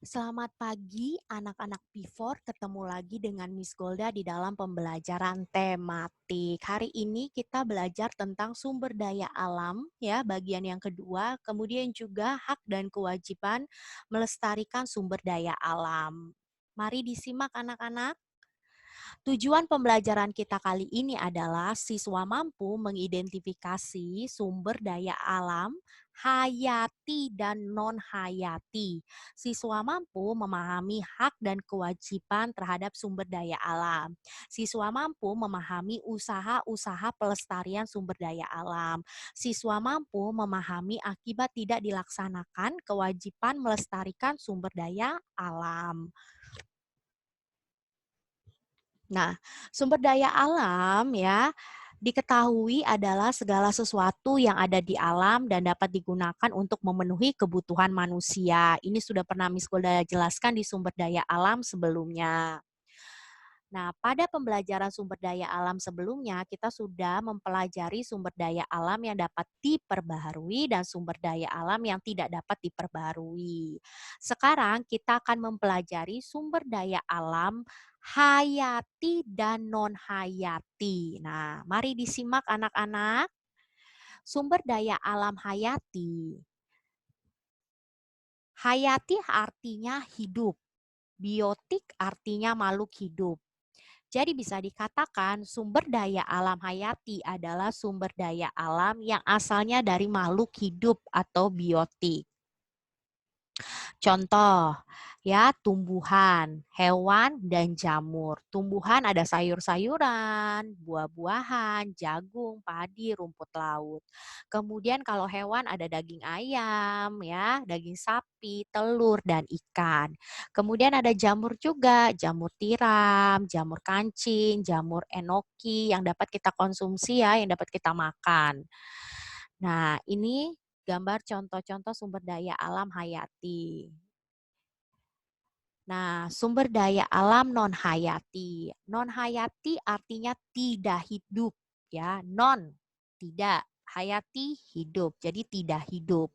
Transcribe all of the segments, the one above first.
Selamat pagi anak-anak P4, ketemu lagi dengan Miss Golda di dalam pembelajaran tematik. Hari ini kita belajar tentang sumber daya alam ya, bagian yang kedua, kemudian juga hak dan kewajiban melestarikan sumber daya alam. Mari disimak anak-anak. Tujuan pembelajaran kita kali ini adalah siswa mampu mengidentifikasi sumber daya alam, hayati dan non-hayati. Siswa mampu memahami hak dan kewajiban terhadap sumber daya alam. Siswa mampu memahami usaha-usaha pelestarian sumber daya alam. Siswa mampu memahami akibat tidak dilaksanakan kewajiban melestarikan sumber daya alam. Nah, sumber daya alam ya diketahui adalah segala sesuatu yang ada di alam dan dapat digunakan untuk memenuhi kebutuhan manusia. Ini sudah pernah Miss Golda jelaskan di sumber daya alam sebelumnya. Nah, pada pembelajaran sumber daya alam sebelumnya, kita sudah mempelajari sumber daya alam yang dapat diperbaharui dan sumber daya alam yang tidak dapat diperbaharui. Sekarang kita akan mempelajari sumber daya alam hayati dan non-hayati. Nah, mari disimak anak-anak. Sumber daya alam hayati. Hayati artinya hidup. Biotik artinya makhluk hidup. Jadi bisa dikatakan sumber daya alam hayati adalah sumber daya alam yang asalnya dari makhluk hidup atau biotik. Contoh, ya tumbuhan, hewan, dan jamur. Tumbuhan ada sayur-sayuran, buah-buahan, jagung, padi, rumput laut. Kemudian kalau hewan ada daging ayam, ya, daging sapi, telur, dan ikan. Kemudian ada jamur juga, jamur tiram, jamur kancing, jamur enoki yang dapat kita konsumsi ya, yang dapat kita makan. Nah, ini gambar contoh-contoh sumber daya alam hayati. Nah, sumber daya alam non-hayati. Non-hayati artinya tidak hidup, ya. Non, tidak. Hayati, hidup. Jadi tidak hidup.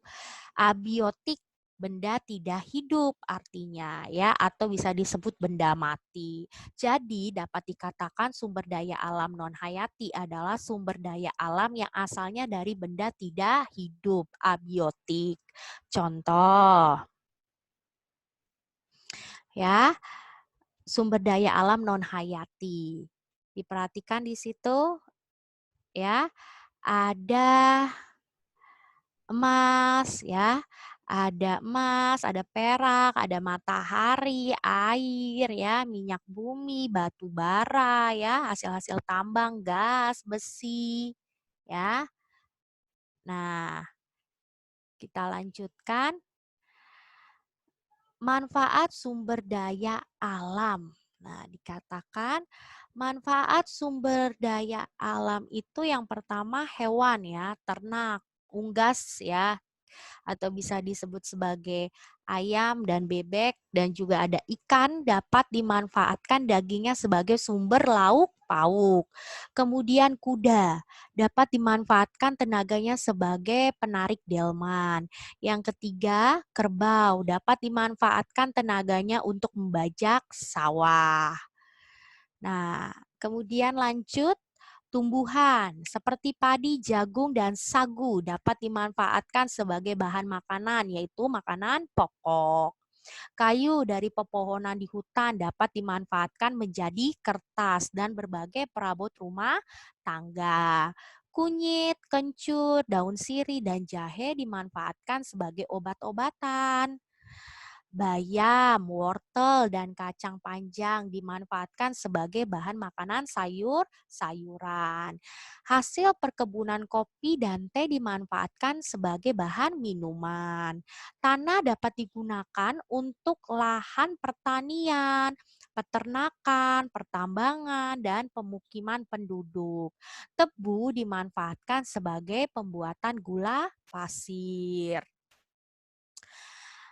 Abiotik, benda tidak hidup artinya, ya. Atau bisa disebut benda mati. Jadi, dapat dikatakan sumber daya alam non-hayati adalah sumber daya alam yang asalnya dari benda tidak hidup, abiotik. Contoh, ya. Sumber daya alam non hayati. Diperhatikan di situ ya, ada emas ya, ada perak, ada matahari, air ya, minyak bumi, batu bara ya, hasil-hasil tambang, gas, besi ya. Nah, kita lanjutkan. Manfaat sumber daya alam. Nah, dikatakan manfaat sumber daya alam itu yang pertama hewan ya, ternak, unggas ya, atau bisa disebut sebagai ayam dan bebek, dan juga ada ikan dapat dimanfaatkan dagingnya sebagai sumber lauk pauk. Kemudian kuda dapat dimanfaatkan tenaganya sebagai penarik delman. Yang ketiga, kerbau dapat dimanfaatkan tenaganya untuk membajak sawah. Nah, kemudian lanjut. Tumbuhan seperti padi, jagung, dan sagu dapat dimanfaatkan sebagai bahan makanan, yaitu makanan pokok. Kayu dari pepohonan di hutan dapat dimanfaatkan menjadi kertas dan berbagai perabot rumah tangga. Kunyit, kencur, daun sirih, dan jahe dimanfaatkan sebagai obat-obatan. Bayam, wortel, dan kacang panjang dimanfaatkan sebagai bahan makanan sayur-sayuran. Hasil perkebunan kopi dan teh dimanfaatkan sebagai bahan minuman. Tanah dapat digunakan untuk lahan pertanian, peternakan, pertambangan, dan pemukiman penduduk. Tebu dimanfaatkan sebagai pembuatan gula pasir.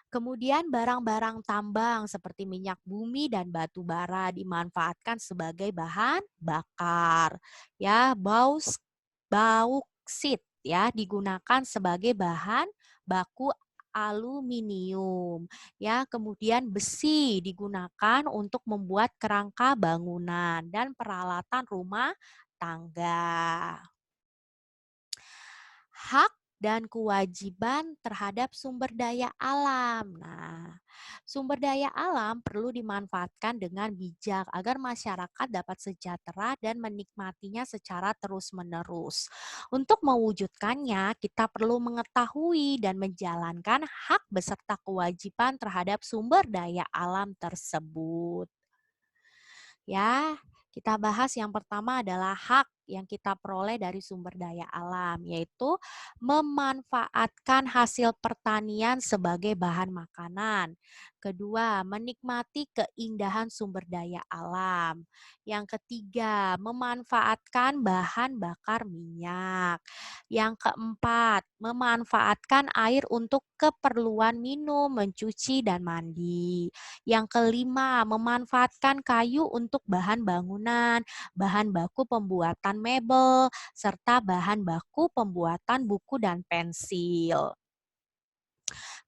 Kemudian barang-barang tambang seperti minyak bumi dan batu bara dimanfaatkan sebagai bahan bakar. Ya, bauksit ya digunakan sebagai bahan baku aluminium, ya. Kemudian besi digunakan untuk membuat kerangka bangunan dan peralatan rumah tangga. Hak dan kewajiban terhadap sumber daya alam. Nah, sumber daya alam perlu dimanfaatkan dengan bijak agar masyarakat dapat sejahtera dan menikmatinya secara terus-menerus. Untuk mewujudkannya, kita perlu mengetahui dan menjalankan hak beserta kewajiban terhadap sumber daya alam tersebut. Ya, kita bahas yang pertama adalah hak yang kita peroleh dari sumber daya alam, yaitu memanfaatkan hasil pertanian sebagai bahan makanan. Kedua, menikmati keindahan sumber daya alam. Yang ketiga, memanfaatkan bahan bakar minyak. Yang keempat, memanfaatkan air untuk keperluan minum, mencuci, dan mandi. Yang kelima, memanfaatkan kayu untuk bahan bangunan, bahan baku pembuatan mebel, serta bahan baku pembuatan buku dan pensil.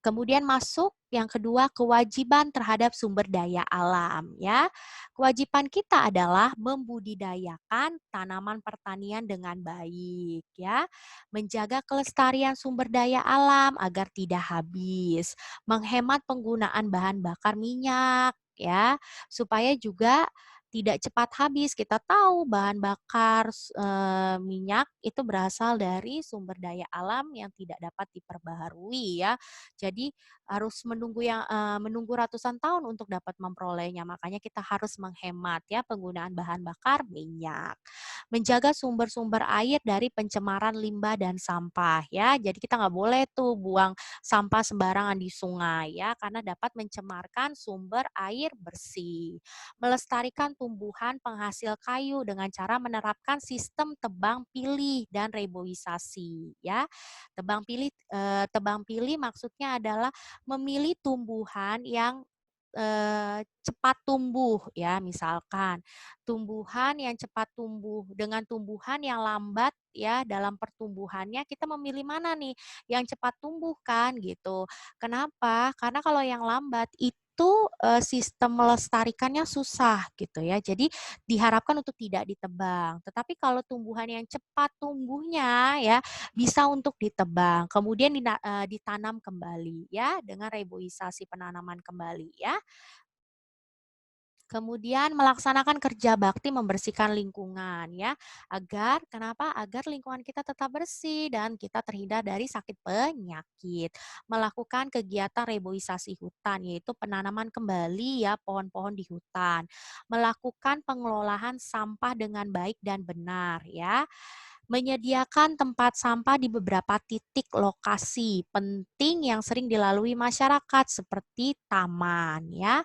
Kemudian masuk yang kedua, kewajiban terhadap sumber daya alam, ya. Kewajiban kita adalah membudidayakan tanaman pertanian dengan baik, ya. Menjaga kelestarian sumber daya alam agar tidak habis, menghemat penggunaan bahan bakar minyak, ya, supaya juga tidak cepat habis. Kita tahu bahan bakar minyak itu berasal dari sumber daya alam yang tidak dapat diperbaharui, ya. Jadi harus menunggu ratusan tahun untuk dapat memperolehnya. Makanya kita harus menghemat, ya, penggunaan bahan bakar minyak. Menjaga sumber-sumber air dari pencemaran limbah dan sampah, ya. Jadi kita nggak boleh tuh buang sampah sembarangan di sungai, ya, karena dapat mencemarkan sumber air bersih. Melestarikan tumbuhan penghasil kayu dengan cara menerapkan sistem tebang pilih dan reboisasi, ya. Tebang pilih maksudnya adalah memilih tumbuhan yang cepat tumbuh, ya. Misalkan tumbuhan yang cepat tumbuh dengan tumbuhan yang lambat, ya, dalam pertumbuhannya, kita memilih mana nih yang cepat tumbuh kan gitu. Kenapa? Karena kalau yang lambat itu sistem melestarikannya susah gitu, ya. Jadi diharapkan untuk tidak ditebang. Tetapi kalau tumbuhan yang cepat tumbuhnya, ya, bisa untuk ditebang, kemudian ditanam kembali, ya, dengan reboisasi penanaman kembali, ya. Kemudian melaksanakan kerja bakti membersihkan lingkungan, ya. Kenapa? Agar lingkungan kita tetap bersih dan kita terhindar dari sakit penyakit. Melakukan kegiatan reboisasi hutan, yaitu penanaman kembali, ya, pohon-pohon di hutan. Melakukan pengelolaan sampah dengan baik dan benar, ya. Menyediakan tempat sampah di beberapa titik lokasi penting yang sering dilalui masyarakat seperti taman, ya.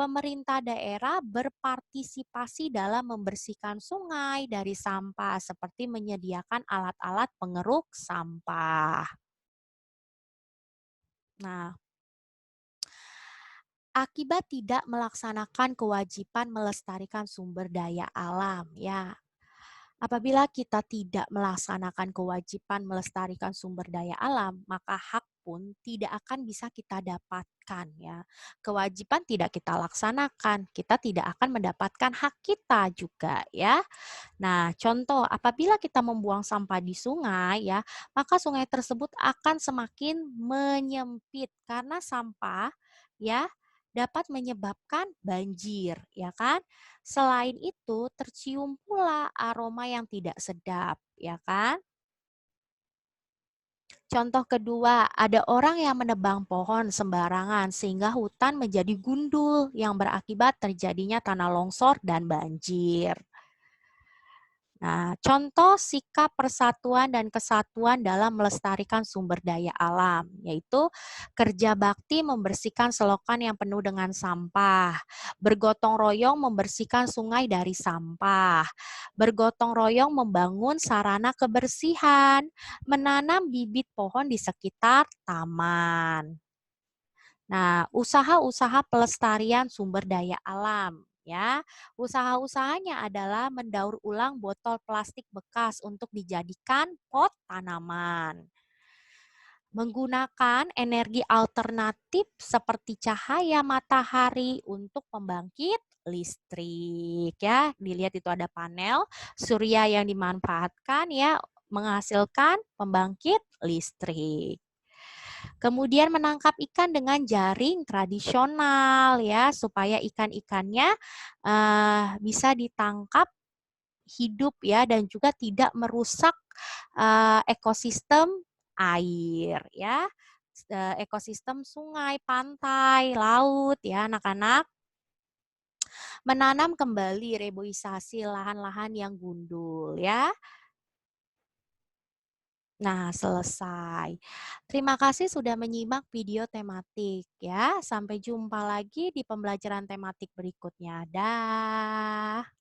Pemerintah daerah berpartisipasi dalam membersihkan sungai dari sampah seperti menyediakan alat-alat pengeruk sampah. Nah, akibat tidak melaksanakan kewajiban melestarikan sumber daya alam, ya. Apabila kita tidak melaksanakan kewajiban melestarikan sumber daya alam, maka hak pun tidak akan bisa kita dapatkan, ya. Kewajiban tidak kita laksanakan, kita tidak akan mendapatkan hak kita juga, ya. Nah, contoh apabila kita membuang sampah di sungai, ya, maka sungai tersebut akan semakin menyempit karena sampah, ya, dapat menyebabkan banjir, ya kan? Selain itu, tercium pula aroma yang tidak sedap, ya kan? Contoh kedua, ada orang yang menebang pohon sembarangan sehingga hutan menjadi gundul yang berakibat terjadinya tanah longsor dan banjir. Nah, contoh sikap persatuan dan kesatuan dalam melestarikan sumber daya alam, yaitu kerja bakti membersihkan selokan yang penuh dengan sampah, bergotong royong membersihkan sungai dari sampah, bergotong royong membangun sarana kebersihan, menanam bibit pohon di sekitar taman. Nah, usaha-usaha pelestarian sumber daya alam, ya. Usaha-usahanya adalah mendaur ulang botol plastik bekas untuk dijadikan pot tanaman. Menggunakan energi alternatif seperti cahaya matahari untuk pembangkit listrik ya. Dilihat itu ada panel surya yang dimanfaatkan ya menghasilkan pembangkit listrik. Kemudian menangkap ikan dengan jaring tradisional ya supaya ikan-ikannya bisa ditangkap hidup ya dan juga tidak merusak ekosistem air ya, ekosistem sungai, pantai, laut ya anak-anak. Menanam kembali reboisasi lahan-lahan yang gundul ya. Nah, selesai. Terima kasih sudah menyimak video tematik ya. Sampai jumpa lagi di pembelajaran tematik berikutnya. Dah.